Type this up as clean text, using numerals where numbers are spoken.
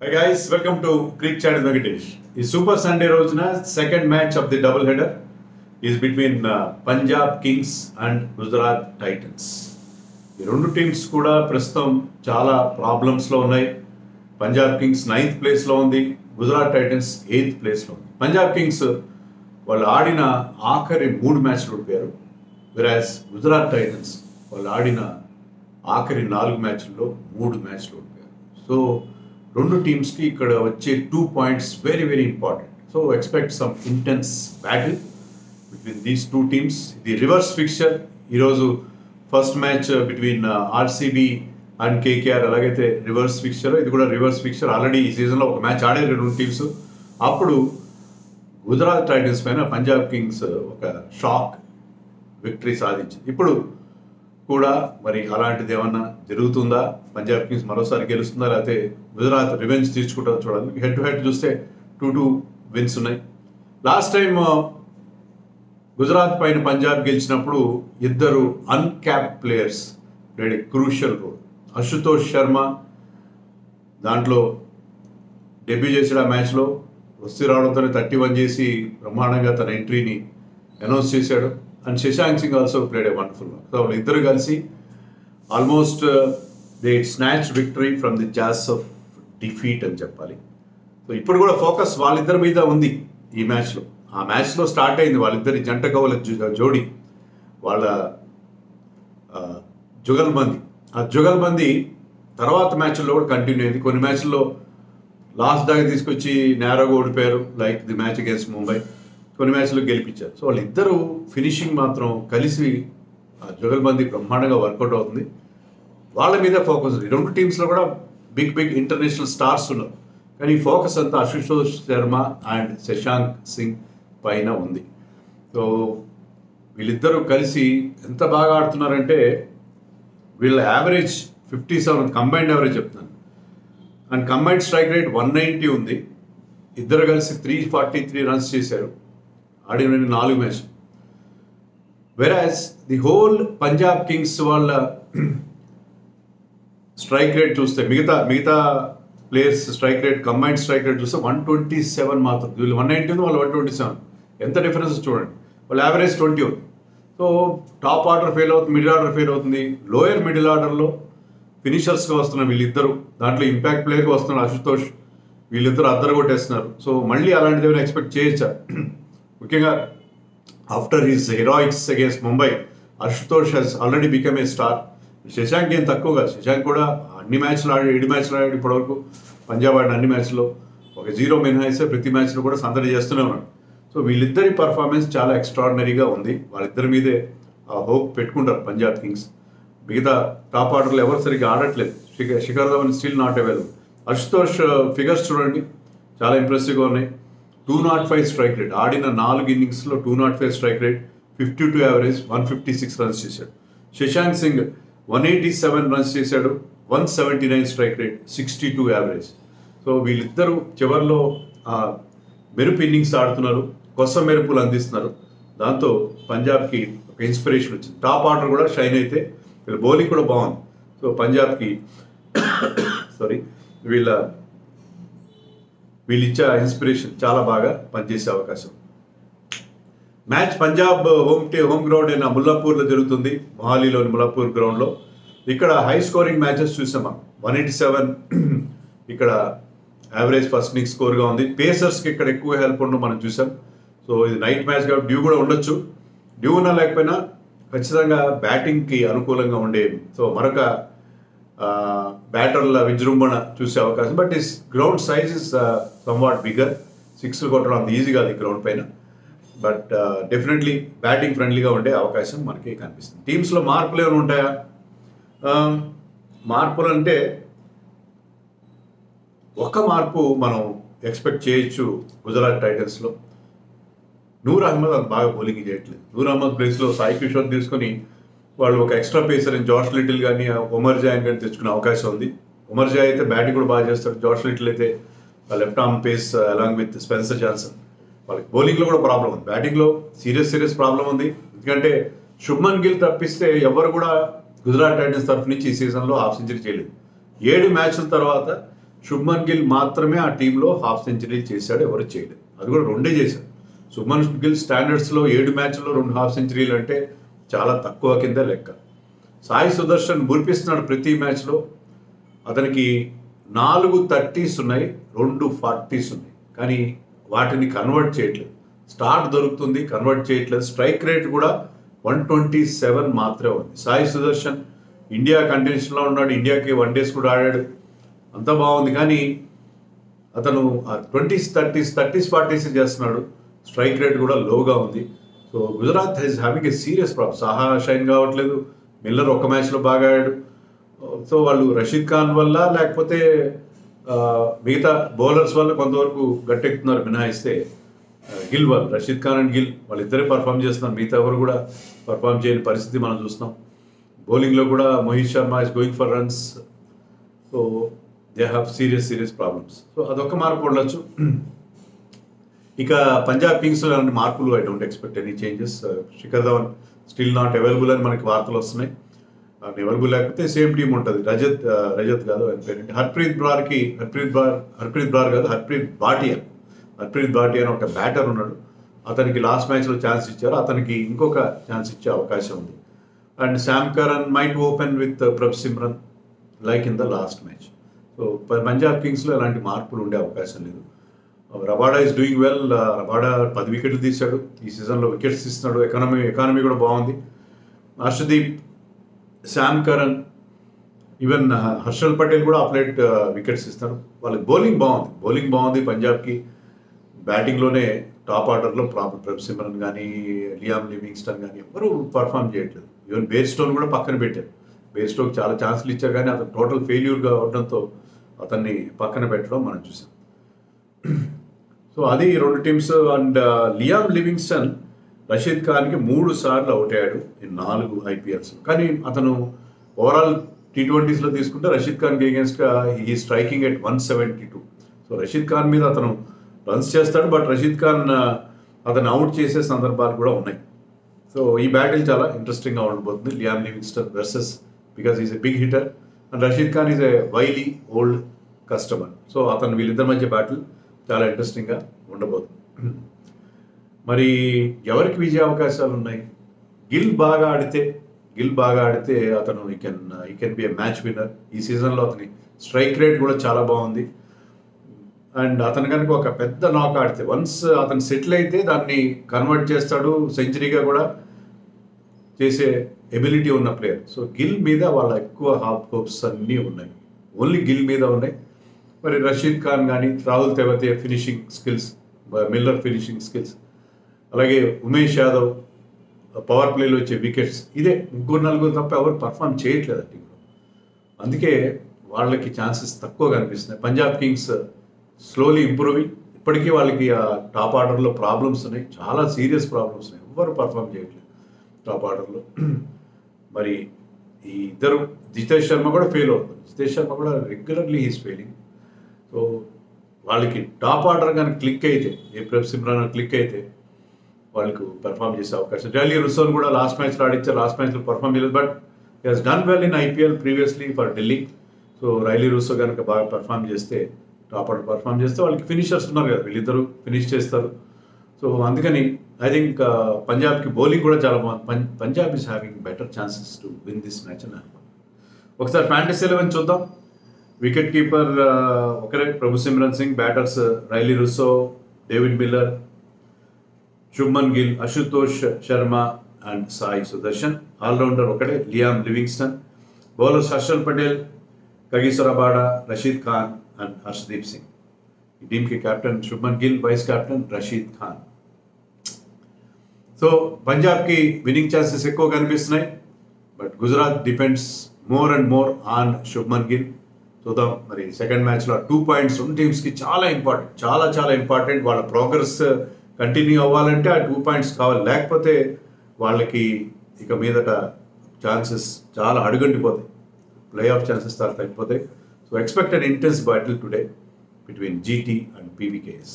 Hi guys, welcome to Cricket Chat with Venkatesh. The Super Sunday రోజున second match of the double header is between Punjab Kings and Gujarat Titans. ఈ రెండు teams కూడా ప్రస్తుతం చాలా ప్రాబ్లమ్స్లో ఉన్నాయి. Punjab Kings 9th ప్లేస్లో ఉంది, గుజరాత్ టైటన్స్ 8th ప్లేస్లో ఉంది. పంజాబ్ కింగ్స్ వాళ్ళు ఆడిన ఆఖరి 3 మ్యాచ్లు ఓడిపోయారు, వెరాజ్ గుజరాత్ టైటన్స్ వాళ్ళు ఆడిన ఆఖరి 4 మ్యాచ్ల్లో 3 మ్యాచ్లు ఓడిపోయారు. సో రెండు టీమ్స్కి ఇక్కడ వచ్చే 2 points very very important. So expect some intense battle between these 2 teams. ఇది రివర్స్ ఫిక్చర్. ఈరోజు first match between RCB and KKR, అలాగైతే రివర్స్ ఫిక్చర్. ఇది కూడా రివర్స్ ఫిక్చర్. ఆల్రెడీ ఈ సీజన్లో ఒక మ్యాచ్ ఆడారు రెండు టీమ్స్. అప్పుడు గుజరాత్ టైటన్స్ పైన పంజాబ్ కింగ్స్ ఒక షాక్ విక్టరీ సాధించింది. ఇప్పుడు కూడా మరి అలాంటిది ఏమన్నా జరుగుతుందా? పంజాబ్ కింగ్స్ మరోసారి గెలుస్తుందా, లేకపోతే గుజరాత్ రివెంజ్ తీర్చుకుంటారో చూడాలి. హెడ్ టు హెడ్ చూస్తే 2-2 విన్స్ ఉన్నాయి. లాస్ట్ టైం గుజరాత్ పైన పంజాబ్ గెలిచినప్పుడు ఇద్దరు uncapped players played a crucial role. Ashutosh Sharma దాంట్లో డెబ్యూ చేసాడు. ఆ మ్యాచ్లో వస్తూ రావడంతో 31 చేసి బ్రహ్మాండంగా తన ఎంట్రీని అనౌన్స్ చేశాడు. And Shashank Singh also played a wonderful. So వాళ్ళు ఇద్దరు కలిసి almost they snatch victory from the jaws of defeat అని చెప్పాలి. సో ఇప్పుడు కూడా ఫోకస్ వాళ్ళిద్దరి మీద ఉంది ఈ మ్యాచ్లో. ఆ మ్యాచ్లో స్టార్ట్ అయింది వాళ్ళిద్దరి జంట కవుల జోడి, వాళ్ళ జుగల్బందీ. ఆ జుగల్బందీ తర్వాత మ్యాచ్ల్లో కూడా కంటిన్యూ అయింది. కొన్ని మ్యాచ్ల్లో లాస్ట్ దాకా తీసుకొచ్చి నేరోగా ఓడిపోయారు, like the match against Mumbai. కొన్ని మ్యాచ్లు గెలిపించారు. సో వాళ్ళిద్దరూ ఫినిషింగ్ మాత్రం కలిసి ఆ జుగల్బందీ బ్రహ్మాండంగా వర్కౌట్ అవుతుంది. వాళ్ళ మీద ఫోకస్ ఉంది. రెండు టీమ్స్లో కూడా బిగ్ బిగ్ ఇంటర్నేషనల్ స్టార్స్ ఉన్నారు, కానీ ఫోకస్ అంతా అశుతోష్ శర్మ అండ్ శశాంక్ సింగ్ పైన ఉంది. సో వీళ్ళిద్దరూ కలిసి ఎంత బాగా ఆడుతున్నారంటే వీళ్ళ యావరేజ్ 57 కంబైన్డ్ యావరేజ్ చెప్తున్నాను. అండ్ కంబైన్డ్ స్ట్రైక్ రేట్ 190 ఉంది. ఇద్దరు కలిసి 343 రన్స్ చేశారు ఆడిన 4 మ్యాచ్లు. వెరాజ్ ది హోల్ పంజాబ్ కింగ్స్ వాళ్ళ స్ట్రైక్ రేట్ చూస్తే మిగతా players strike rate, combined strike rate చూస్తే 127 మాత్రం. వీళ్ళు 190 ఉంది, వాళ్ళు 127. ఎంత డిఫరెన్స్ చూడండి. వాళ్ళ యావరేజ్ 20 ఉంది. సో టాప్ ఆర్డర్ ఫెయిల్ అవుతుంది, మిడిల్ ఆర్డర్ ఫెయిల్ అవుతుంది. లోయర్ మిడిల్ ఆర్డర్లో ఫినిషర్స్గా వస్తున్నారు వీళ్ళిద్దరు. దాంట్లో ఇంపాక్ట్ ప్లేయర్గా వస్తున్నారు అశుతోష్. వీళ్ళిద్దరు అద్దరు కొట్టేస్తున్నారు. సో మళ్ళీ అలాంటిది ఏమైనా ఎక్స్పెక్ట్ చేయొచ్చా? ముఖ్యంగా after his heroics against Mumbai, Ashutosh he's already become a star. Shashank ఏం తక్కువ కాదు. శశాంక్ కూడా అన్ని మ్యాచ్లు ఆడి 7 మ్యాచ్లు ఆడాడు ఇప్పటివరకు. పంజాబ్ ఆడిన అన్ని మ్యాచ్లో ఒక 0 మినహాయిస్తే ప్రతి మ్యాచ్లో కూడా సందడి చేస్తూనే ఉన్నాడు. సో వీళ్ళిద్దరి పర్ఫార్మెన్స్ చాలా ఎక్స్ట్రాడినరీగా ఉంది. వాళ్ళిద్దరి మీదే ఆ హోప్ పెట్టుకుంటారు పంజాబ్ కింగ్స్. మిగతా టాప్ ఆర్డర్లో ఎవరు సరిగ్గా ఆడట్లేదు. Shikhar Dhawan still not available. Ashutosh figures చూడండి, చాలా ఇంప్రెసివ్గా ఉన్నాయి. 205 స్ట్రైక్ రేట్, ఆడిన 4 ఇన్నింగ్స్లో 205 స్ట్రైక్ రేట్, 52 యావరేజ్, 156 రన్స్ చేశాడు. శశాంక్ సింగ్ 187 రన్స్ చేశాడు, 179 స్ట్రైక్ రేట్, 62 యావరేజ్. సో వీళ్ళిద్దరూ చివరిలో మెరుపు ఇన్నింగ్స్ ఆడుతున్నారు, కొత్త మెరుపులు అందిస్తున్నారు. దాంతో పంజాబ్కి ఒక ఇన్స్పిరేషన్ వచ్చింది. టాప్ ఆర్డర్ కూడా షైన్ అయితే వీళ్ళ బౌలింగ్ కూడా బాగుంది. సో పంజాబ్కి వీళ్ళిచ్చే ఇన్స్పిరేషన్ చాలా బాగా పనిచేసే అవకాశం. మ్యాచ్ పంజాబ్ హోమ్ గ్రౌండ్ అయిన ముల్లాపూర్లో జరుగుతుంది, మొహాలీలోని ముల్లాపూర్ గ్రౌండ్లో. ఇక్కడ హై స్కోరింగ్ మ్యాచెస్ చూసాం మనం. 187 ఇక్కడ యావరేజ్ ఫస్ట్ ఇన్నింగ్స్ స్కోర్గా ఉంది. పేసర్స్కి ఇక్కడ ఎక్కువ హెల్ప్ ఉండడం మనం చూసాం. సో ఇది నైట్ మ్యాచ్ కాబట్టి డ్యూ కూడా ఉండొచ్చు. డ్యూ ఉన్నా లేకపోయినా ఖచ్చితంగా బ్యాటింగ్కి అనుకూలంగా ఉండేవి. సో మరొక బ్యాటర్ల విజృంభణ చూసే అవకాశం. But is ground size is somewhat bigger. 6 కొట్టడం అంత ఈజీ కాదు ఈ గ్రౌండ్ పైన. బట్ డెఫినెట్లీ బ్యాటింగ్ ఫ్రెండ్లీగా ఉండే అవకాశం మనకి కనిపిస్తుంది. టీమ్స్లో మార్పులు ఏమైనా ఉంటాయా? మార్పులు అంటే ఒక మార్పు మనం ఎక్స్పెక్ట్ చేయొచ్చు. గుజరాత్ టైటన్స్లో నూర్ అహ్మద్ అంత బాగా బౌలింగ్ చేయట్లేదు. నూర్ అహ్మద్ ప్లేస్లో సాయి కిషోర్ తీసుకొని వాళ్ళు ఒక ఎక్స్ట్రా పేసర్ జాష్ లిటిల్ కానీ ఉమర్ జాయ్ కానీ తెచ్చుకునే అవకాశం ఉంది. ఉమర్ జాయ్ అయితే బ్యాటింగ్ కూడా బాగా చేస్తాడు. జాష్ లిటిల్ అయితే left arm face along with Spencer Johnson. వాళ్ళకి బౌలింగ్లో కూడా ప్రాబ్లం ఉంది, బ్యాటింగ్లో సీరియస్ ప్రాబ్లం ఉంది. ఎందుకంటే శుభ్మన్ గిల్ తప్పిస్తే ఎవరు కూడా గుజరాత్ టైటన్స్ తరఫు నుంచి ఈ సీజన్లో హాఫ్ సెంచరీ చేయలేదు. 7 మ్యాచ్ల తర్వాత శుభ్మన్ గిల్ మాత్రమే ఆ టీంలో హాఫ్ సెంచరీ చేశాడు, ఎవరు చేయలేదు. అది కూడా 2 చేశాడు. శుభ్మన్ గిల్ స్టాండర్డ్స్లో 7 మ్యాచ్ల్లో 2 హాఫ్ సెంచరీలు అంటే చాలా తక్కువ కింద లెక్క. సాయి సుదర్శన్ మురిపిస్తున్నాడు ప్రతి మ్యాచ్లో. అతనికి 4 30s ఉన్నాయి, 2 40s ఉన్నాయి, కానీ వాటిని కన్వర్ట్ చేయట్లేదు. స్టార్ట్ దొరుకుతుంది, కన్వర్ట్ చేయట్లేదు. స్ట్రైక్ రేట్ కూడా 127 మాత్రమే ఉంది. సాయి సుదర్శన్ ఇండియా కంటెన్షన్లో ఉన్నాడు, ఇండియాకి 1 డేస్ కూడా ఆడాడు, అంతా బాగుంది. కానీ అతను 20s 30s 40s చేస్తున్నాడు. స్ట్రైక్ రేట్ కూడా లోగా ఉంది. So Gujarat is having a serious problem. Saha shine కావట్లేదు, మిల్లర్ ఒక్క మ్యాచ్లో బాగా ఆడాడు. సో వాళ్ళు రషీద్ ఖాన్ వల్ల లేకపోతే మిగతా బౌలర్స్ వల్ల కొంతవరకు గట్టెక్కుతున్నారు మినహాయిస్తే గిల్ వాళ్ళు, రషీద్ ఖాన్ అండ్ గిల్ వాళ్ళిద్దరే పర్ఫామ్ చేస్తున్నారు. మిగతా ఎవరు కూడా పర్ఫామ్ చేయని పరిస్థితి మనం చూస్తున్నాం. బౌలింగ్లో కూడా Mohit Sharma is going for runs. So they have serious problems. So అదొక మార్పు ఉండొచ్చు. ఇక పంజాబ్ కింగ్స్లో అలాంటి మార్పులు I don't expect any changes. Shikhar Dhawan still not available అని మనకి వార్తలు వస్తున్నాయి. అవైలబుల్ లేకపోతే సేమ్ టీం ఉంటుంది. రజత్ కాదు హర్ప్రీత్ భాటియా అని ఒక బ్యాటర్ ఉన్నాడు. అతనికి లాస్ట్ మ్యాచ్లో ఛాన్స్ ఇచ్చారు, అతనికి ఇంకొక ఛాన్స్ ఇచ్చే అవకాశం ఉంది. And Sam Curran might open with Prabh Simran like in the last match. So Punjab కింగ్స్లో ఎలాంటి మార్పులు ఉండే అవకాశం లేదు. Rabada is doing well. Rabada 10 వికెట్లు తీశాడు ఈ సీజన్లో, వికెట్స్ తీస్తున్నాడు. ఎకానమీ కూడా బాగుంది. Harshdeep, Sam Curran, even Harshal Patel కూడా అప్లైట్ వికెట్స్ ఇస్తారు. వాళ్ళకి బౌలింగ్ బాగుంది పంజాబ్కి. బ్యాటింగ్లోనే టాప్ ఆర్డర్లో ప్రభ్ సిమ్రన్ కానీ లియామ్ లివింగ్స్టన్ కానీ ఎవరు పర్ఫామ్ చేయట్లేదు. ఈవెన్ బేర్స్టోన్ కూడా పక్కన పెట్టారు. బేర్స్టోకి చాలా ఛాన్సులు ఇచ్చారు, కానీ అతను టోటల్ ఫెయిల్యూర్గా అవడంతో అతన్ని పక్కన పెట్టడం మనం చూసాం. సో అది 2 teams. And Liam Livingstone Rashid ఖాన్కి 3 సార్లు అవుట్ అయ్యాడు ఈ 4 IPLs. కానీ అతను ఓవరాల్ T20sలో తీసుకుంటే రషీద్ ఖాన్కి అగేన్స్ట్గా ఈ striking at 172. So Rashid Khan మీద అతను రన్స్ చేస్తాడు, బట్ రషీద్ ఖాన్ అతను అవుట్ చేసే సందర్భాలు కూడా ఉన్నాయి. సో ఈ బ్యాటిల్ చాలా ఇంట్రెస్టింగ్గా ఉండబోతుంది, Liam Livingstone versus, because is a big hitter and Rashid Khan is a wily old customer. So అతను వీళ్ళిద్దరి మధ్య బ్యాటిల్ చాలా ఇంట్రెస్టింగ్గా ఉండబోతుంది. మరి ఎవరికి విజయ అవకాశాలు ఉన్నాయి? గిల్ బాగా ఆడితే అతను ఈ can be a match winner. ఈ సీజన్లో అతని స్ట్రైక్ రేట్ కూడా చాలా బాగుంది. అండ్ అతను కనుక ఒక పెద్ద నాక్ ఆడితే, వన్స్ అతను సెటిల్ అయితే దాన్ని కన్వర్ట్ చేస్తాడు, సెంచరీగా కూడా చేసే ఎబిలిటీ ఉన్న ప్లేయర్. సో గిల్ మీద వాళ్ళ ఎక్కువ హోప్స్ అన్నీ ఉన్నాయి, ఓన్లీ గిల్ మీద ఉన్నాయి. మరి రషీద్ ఖాన్ కానీ, Rahul Tewatia finishing skills, Miller finishing skills, అలాగే ఉమేష్ యాదవ్ పవర్ ప్లేలో వచ్చే వికెట్స్, ఇదే 3-4 తప్ప ఎవరు పర్ఫామ్ చేయట్లేదు టీంలో. అందుకే వాళ్ళకి ఛాన్సెస్ తక్కువ కనిపిస్తున్నాయి. Punjab Kings slowly improving. ఇప్పటికీ వాళ్ళకి ఆ టాప్ ఆర్డర్లో ప్రాబ్లమ్స్ ఉన్నాయి, చాలా సీరియస్ ప్రాబ్లమ్స్ ఉన్నాయి, ఎవరు పర్ఫామ్ చేయట్లేదు టాప్ ఆర్డర్లో. మరి ఈ ఇద్దరు, జితేష్ శర్మ కూడా ఫెయిల్ అవుతుంది. జితేష్ శర్మ కూడా రెగ్యులర్లీ హీస్ ఫెయిలింగ్. సో వాళ్ళకి టాప్ ఆర్డర్ కానీ క్లిక్ అయితే, ఏ ప్రభ్ సిమ్రన్ క్లిక్ అయితే వాళ్ళకు పర్ఫామ్ చేసే అవకాశం. రైలీ రూసోన్ కూడా లాస్ట్ మ్యాచ్లో ఆడిచ్చారు, లాస్ట్ మ్యాచ్లో పర్ఫామ్ చేయలేదు, but he has done well in IPL previously for Delhi. So Riley Russo కనుక బాగా పర్ఫామ్ చేస్తే, టాప్ ఆర్డర్ పర్ఫామ్ చేస్తే, వాళ్ళకి ఫినిషర్స్ ఉన్నారు కదా, వీళ్ళిద్దరు ఫినిష్ చేస్తారు. సో అందుకని ఐ థింక్ పంజాబ్కి బౌలింగ్ కూడా చాలా బాగుంది. Punjab is having better chances to win this match అని అనుకుంటున్నాను. ఒకసారి ఫ్యాంటసీ 11 చూద్దాం. వికెట్ కీపర్ ఒకరే, Prabh Simran Singh. Batters Rilee Rossouw, David Miller, Shubman Gill, Ashutosh Sharma and Sai Sudharsan. Allrounder ఒకటే, Liam Livingstone. Bowlers Harshal Patel, Kagiso Rabada, Rashid Khan and Harshdeep Singh. ఈ టీంకి captain Shubman Gill, vice captain Rashid Khan. So పంజాబ్కి విన్నింగ్ ఛాన్సెస్ ఎక్కువ కనిపిస్తున్నాయి, but Gujarat depends more and more on Shubman Gill. చూద్దాం మరి సెకండ్ మ్యాచ్లో 2 పాయింట్స్ రెండు టీమ్స్కి చాలా ఇంపార్టెంట్, చాలా ఇంపార్టెంట్. వాళ్ళ ప్రోగ్రెస్ కంటిన్యూ అవ్వాలంటే ఆ 2 పాయింట్స్ కావాలి, లేకపోతే వాళ్ళకి ఇక మీదట ఛాన్సెస్ చాలా అడుగంటిపోతాయి, ప్లే ఆఫ్ ఛాన్సెస్ చాలా తగ్గిపోతాయి. So expect an intense battle today between GT and PVKS.